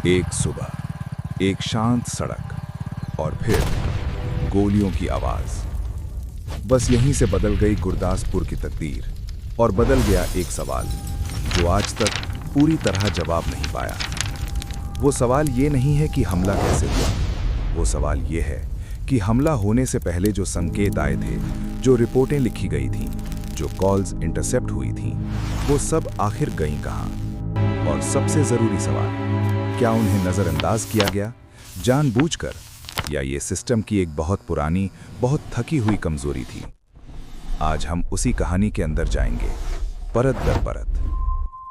एक सुबह, एक शांत सड़क और फिर गोलियों की आवाज। बस यहीं से बदल गई गुरदासपुर की तकदीर और बदल गया एक सवाल जो आज तक पूरी तरह जवाब नहीं पाया। वो सवाल ये नहीं है कि हमला कैसे हुआ, वो सवाल ये है कि हमला होने से पहले जो संकेत आए थे, जो रिपोर्टें लिखी गई थीं, जो कॉल्स इंटरसेप्ट हुई थीं, वो सब आखिर गईं कहाँ? और सबसे जरूरी सवाल, क्या उन्हें नजरअंदाज किया गया जानबूझकर, या ये सिस्टम की एक बहुत पुरानी, बहुत थकी हुई कमजोरी थी? आज हम उसी कहानी के अंदर जाएंगे, परत दर परत।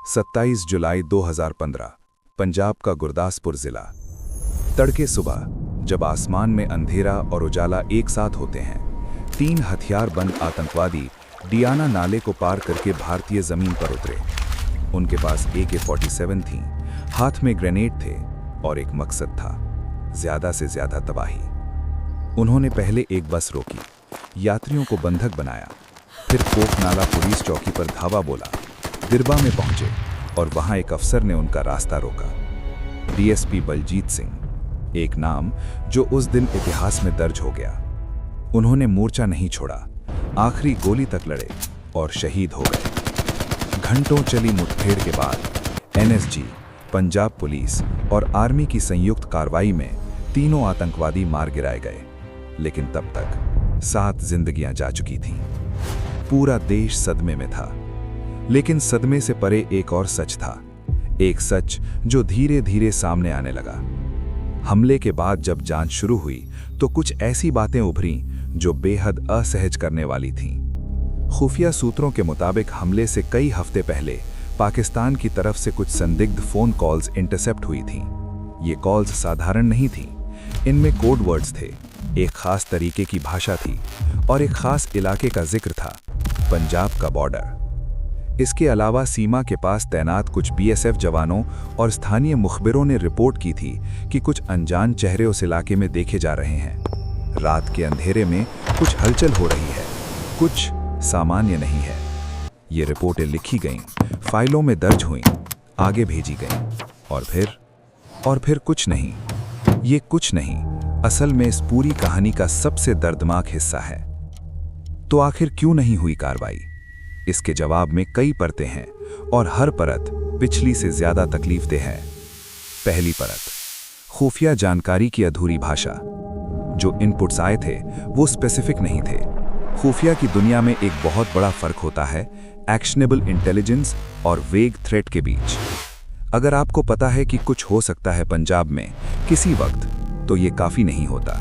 27 जुलाई 2015, पंजाब का गुरदासपुर जिला। तड़के सुबह, जब आसमान में अंधेरा और उजाला एक साथ होते हैं, 3 हथियारबंद आतंकवादी डियाना नाले को पार करके भारतीय जमीन पर उतरे। उनके पास AK-47 थी, हाथ में ग्रेनेड थे और एक मकसद था, ज्यादा से ज्यादा तबाही। उन्होंने पहले एक बस रोकी, यात्रियों को बंधक बनाया, फिर कोकनाला पुलिस चौकी पर धावा बोला, दिरबा में पहुंचे और वहां एक अफसर ने उनका रास्ता रोका। DSP बलजीत सिंह, एक नाम जो उस दिन इतिहास में दर्ज हो गया। उन्होंने मोर्चा नहीं छोड़ा, आखिरी गोली तक लड़े और शहीद हो गए। घंटों चली मुठभेड़ के बाद NSG, पंजाब पुलिस और आर्मी की संयुक्त कार्रवाई में तीनों आतंकवादी मार गिराए गए। लेकिन तब तक 7 जिंदगियां जा चुकी थीं। पूरा देश सदमे में था। लेकिन सदमे से परे एक और सच था, एक सच जो धीरे धीरे सामने आने लगा। हमले के बाद जब जांच शुरू हुई तो कुछ ऐसी बातें उभरीं जो बेहद असहज करने वाली थीं। खुफिया सूत्रों के मुताबिक हमले से कई हफ्ते पहले पाकिस्तान की तरफ से कुछ संदिग्ध फोन कॉल्स इंटरसेप्ट हुई थीं। ये कॉल्स साधारण नहीं थीं, इनमें कोड वर्ड्स थे, एक खास तरीके की भाषा थी और एक खास इलाके का जिक्र था, पंजाब का बॉर्डर। इसके अलावा सीमा के पास तैनात कुछ BSF जवानों और स्थानीय मुखबिरों ने रिपोर्ट की थी कि कुछ अनजान चेहरे उस इलाके में देखे जा रहे हैं। रात के अंधेरे में कुछ हलचल हो रही है, कुछ सामान्य नहीं है। ये रिपोर्टें लिखी गईं, फाइलों में दर्ज हुईं, आगे भेजी गईं और फिर कुछ नहीं। ये कुछ नहीं असल में इस पूरी कहानी का सबसे दर्दनाक हिस्सा है। तो आखिर क्यों नहीं हुई कार्रवाई? इसके जवाब में कई परतें हैं और हर परत पिछली से ज्यादा तकलीफदेह है। पहली परत, खुफिया जानकारी की अधूरी भाषा। जो इनपुट्स आए थे वो स्पेसिफिक नहीं थे। खुफिया की दुनिया में एक बहुत बड़ा फर्क होता है एक्शनेबल इंटेलिजेंस और वेग थ्रेट के बीच। अगर आपको पता है कि कुछ हो सकता है पंजाब में किसी वक्त, तो ये काफी नहीं होता।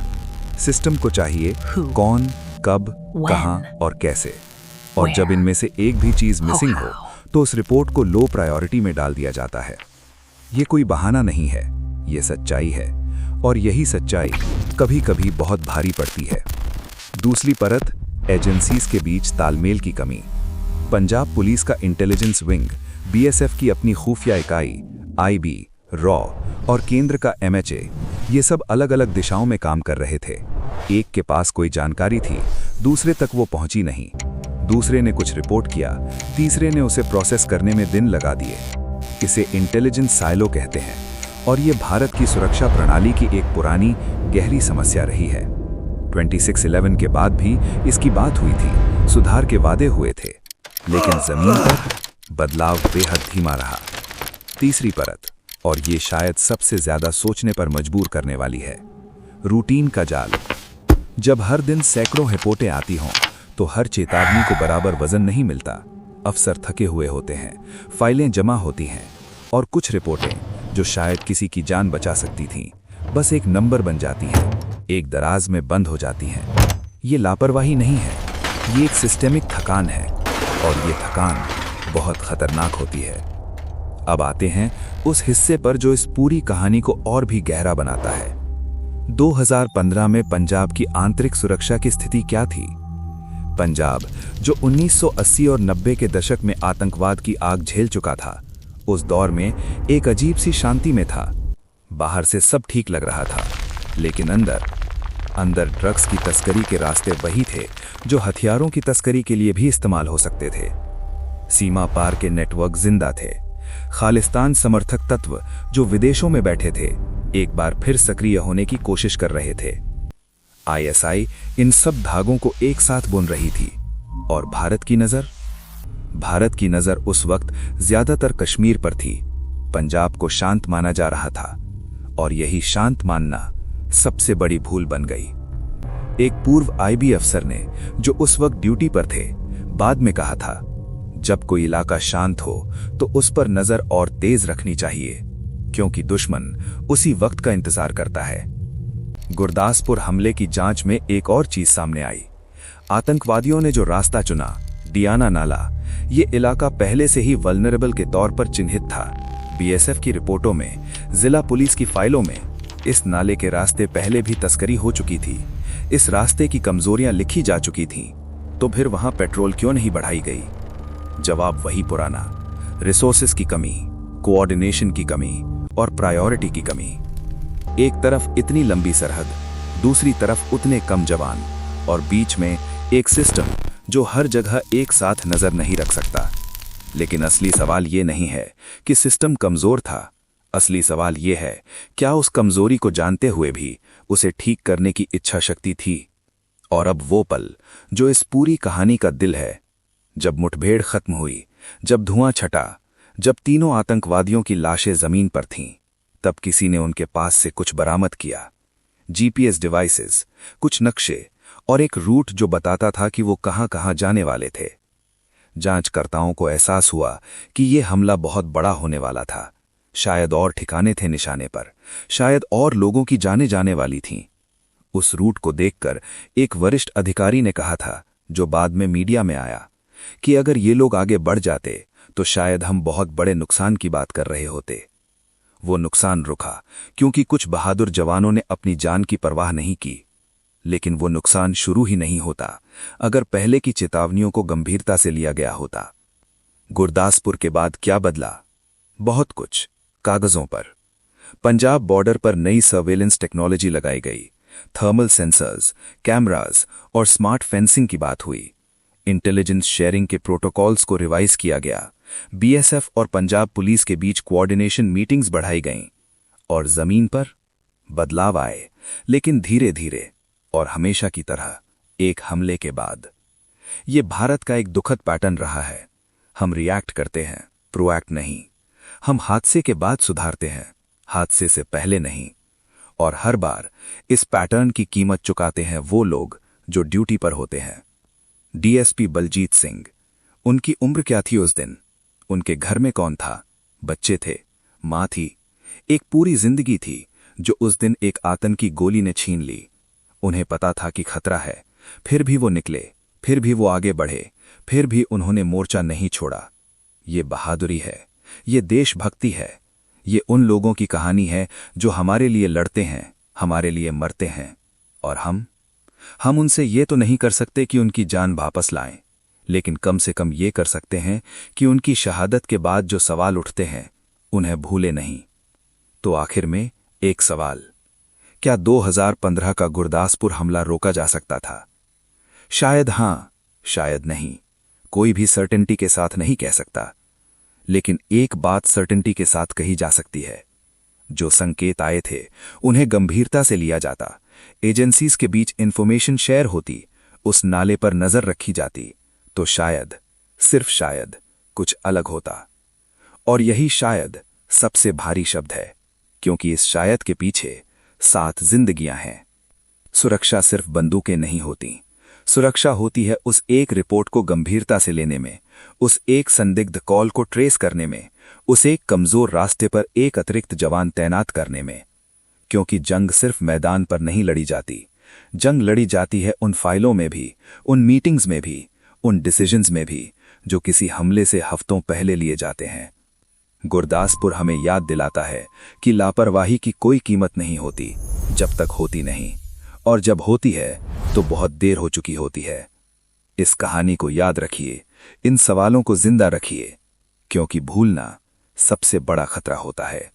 सिस्टम को चाहिए कौन, कब, कहां और कैसे। और जब इनमें से एक भी चीज मिसिंग हो तो उस रिपोर्ट को लो प्रायोरिटी में डाल दिया जाता है। ये कोई बहाना नहीं है, ये सच्चाई है और यही सच्चाई कभी कभी बहुत भारी पड़ती है। दूसरी परत, एजेंसीज के बीच तालमेल की कमी। पंजाब पुलिस का इंटेलिजेंस विंग, BSF की अपनी खुफिया इकाई IB, रॉ और केंद्र का MHA, ये सब अलग अलग दिशाओं में काम कर रहे थे। एक के पास कोई जानकारी थी, दूसरे तक वो पहुंची नहीं। दूसरे ने कुछ रिपोर्ट किया, तीसरे ने उसे प्रोसेस करने में दिन लगा दिए। इसे इंटेलिजेंस साइलो कहते हैं और ये भारत की सुरक्षा प्रणाली की एक पुरानी, गहरी समस्या रही है। 26/11 के बाद भी इसकी बात हुई थी, सुधार के वादे हुए थे, लेकिन जमीन पर बदलाव बेहद धीमा रहा। तीसरी परत, और ये शायद सबसे ज्यादा सोचने पर मजबूर करने वाली है, रूटीन का जाल। जब हर दिन सैकड़ों रिपोर्टें आती हों तो हर चेतावनी को बराबर वजन नहीं मिलता। अफसर थके हुए होते हैं, फाइलें जमा होती हैं और कुछ रिपोर्टें जो शायद किसी की जान बचा सकती थीं, बस एक नंबर बन जाती हैं, एक दराज में बंद हो जाती हैं। ये लापरवाही नहीं है, ये एक सिस्टेमिक थकान है और ये थकान बहुत खतरनाक होती है। अब आते हैं उस हिस्से पर जो इस पूरी कहानी को और भी गहरा बनाता है। 2015 में पंजाब की आंतरिक सुरक्षा की स्थिति क्या थी? पंजाब, जो 1980 और 90 के दशक में आतंकवाद की आग झेल चुका था, उस दौर में एक अजीब सी शांति में था। बाहर से सब ठीक लग रहा था, लेकिन अंदर ड्रग्स की तस्करी के रास्ते वही थे जो हथियारों की तस्करी के लिए भी इस्तेमाल हो सकते थे। सीमा पार के नेटवर्क जिंदा थे, खालिस्तान समर्थक तत्व जो विदेशों में बैठे थे, एक बार फिर सक्रिय होने की कोशिश कर रहे थे। आईएसआई इन सब धागों को एक साथ बुन रही थी। और भारत की नजर उस वक्त ज्यादातर कश्मीर पर थी। पंजाब को शांत माना जा रहा था, और यही शांत मानना सबसे बड़ी भूल बन गई। एक पूर्व आईबी अफसर ने, जो उस वक्त ड्यूटी पर थे, बाद में कहा था, जब कोई इलाका शांत हो तो उस पर नजर और तेज रखनी चाहिए, क्योंकि दुश्मन उसी वक्त का इंतजार करता है। गुरदासपुर हमले की जांच में एक और चीज सामने आई। आतंकवादियों ने जो रास्ता चुना, डियाना नाला, ये इलाका पहले से ही वल्नरेबल के तौर पर चिन्हित था। बीएसएफ की रिपोर्टों में, जिला पुलिस की फाइलों में इस नाले के रास्ते पहले भी तस्करी हो चुकी थी। इस रास्ते की कमजोरियां लिखी जा चुकी थीं। तो फिर वहां पेट्रोल क्यों नहीं बढ़ाई गई? जवाब वही पुराना, रिसोर्सेस की कमी, कोऑर्डिनेशन की कमी और प्रायोरिटी की कमी। एक तरफ इतनी लंबी सरहद, दूसरी तरफ उतने कम जवान, और बीच में एक सिस्टम जो हर जगह एक साथ नजर नहीं रख सकता। लेकिन असली सवाल ये नहीं है कि सिस्टम कमजोर था। असली सवाल ये है, क्या उस कमजोरी को जानते हुए भी उसे ठीक करने की इच्छा शक्ति थी? और अब वो पल जो इस पूरी कहानी का दिल है, जब मुठभेड़ खत्म हुई, जब धुआं छटा, जब तीनों आतंकवादियों की लाशें जमीन पर थीं, तब किसी ने उनके पास से कुछ बरामद किया। जीपीएस डिवाइसेस, कुछ नक्शे और एक रूट जो बताता था कि वो कहां-कहां जाने वाले थे। जांचकर्ताओं को एहसास हुआ कि ये हमला बहुत बड़ा होने वाला था। शायद और ठिकाने थे निशाने पर, शायद और लोगों की जाने जाने वाली थीं। उस रूट को देखकर एक वरिष्ठ अधिकारी ने कहा था, जो बाद में मीडिया में आया, कि अगर ये लोग आगे बढ़ जाते तो शायद हम बहुत बड़े नुकसान की बात कर रहे होते। वो नुकसान रुका क्योंकि कुछ बहादुर जवानों ने अपनी जान की परवाह नहीं की। लेकिन वो नुकसान शुरू ही नहीं होता अगर पहले की चेतावनियों को गंभीरता से लिया गया होता। गुरदासपुर के बाद क्या बदला? बहुत कुछ, कागजों पर। पंजाब बॉर्डर पर नई सर्वेलेंस टेक्नोलॉजी लगाई गई, थर्मल सेंसर्स, कैमरास और स्मार्ट फेंसिंग की बात हुई। इंटेलिजेंस शेयरिंग के प्रोटोकॉल्स को रिवाइज किया गया। बीएसएफ और पंजाब पुलिस के बीच कोऑर्डिनेशन मीटिंग्स बढ़ाई गईं। और जमीन पर बदलाव आए, लेकिन धीरे धीरे और हमेशा की तरह एक हमले के बाद। ये भारत का एक दुखद पैटर्न रहा है। हम रिएक्ट करते हैं, प्रोएक्ट नहीं। हम हादसे के बाद सुधारते हैं, हादसे से पहले नहीं। और हर बार इस पैटर्न की कीमत चुकाते हैं वो लोग जो ड्यूटी पर होते हैं। डीएसपी बलजीत सिंह, उनकी उम्र क्या थी उस दिन? उनके घर में कौन था? बच्चे थे, मां थी, एक पूरी जिंदगी थी जो उस दिन एक आतंकी गोली ने छीन ली। उन्हें पता था कि खतरा है, फिर भी वो निकले, फिर भी वो आगे बढ़े, फिर भी उन्होंने मोर्चा नहीं छोड़ा। ये बहादुरी है, ये देशभक्ति है, ये उन लोगों की कहानी है जो हमारे लिए लड़ते हैं, हमारे लिए मरते हैं। और हम उनसे ये तो नहीं कर सकते कि उनकी जान वापस लाएं, लेकिन कम से कम ये कर सकते हैं कि उनकी शहादत के बाद जो सवाल उठते हैं उन्हें भूले नहीं। तो आखिर में एक सवाल, क्या 2015 का गुरदासपुर हमला रोका जा सकता था? शायद हां, शायद नहीं। कोई भी सर्टेनिटी के साथ नहीं कह सकता। लेकिन एक बात सर्टेनिटी के साथ कही जा सकती है, जो संकेत आए थे उन्हें गंभीरता से लिया जाता, एजेंसीज के बीच इंफॉर्मेशन शेयर होती, उस नाले पर नजर रखी जाती, तो शायद, सिर्फ शायद, कुछ अलग होता। और यही शायद सबसे भारी शब्द है, क्योंकि इस शायद के पीछे 7 जिंदगियां हैं। सुरक्षा सिर्फ बंदूकें नहीं होती। सुरक्षा होती है उस एक रिपोर्ट को गंभीरता से लेने में, उस एक संदिग्ध कॉल को ट्रेस करने में, उस एक कमजोर रास्ते पर एक अतिरिक्त जवान तैनात करने में। क्योंकि जंग सिर्फ मैदान पर नहीं लड़ी जाती, जंग लड़ी जाती है उन फाइलों में भी, उन मीटिंग्स में भी, उन डिसीजंस में भी, जो किसी हमले से हफ्तों पहले लिए जाते हैं। गुरदासपुर हमें याद दिलाता है कि लापरवाही की कोई कीमत नहीं होती जब तक होती नहीं, और जब होती है तो बहुत देर हो चुकी होती है। इस कहानी को याद रखिए, इन सवालों को जिंदा रखिए, क्योंकि भूलना सबसे बड़ा खतरा होता है।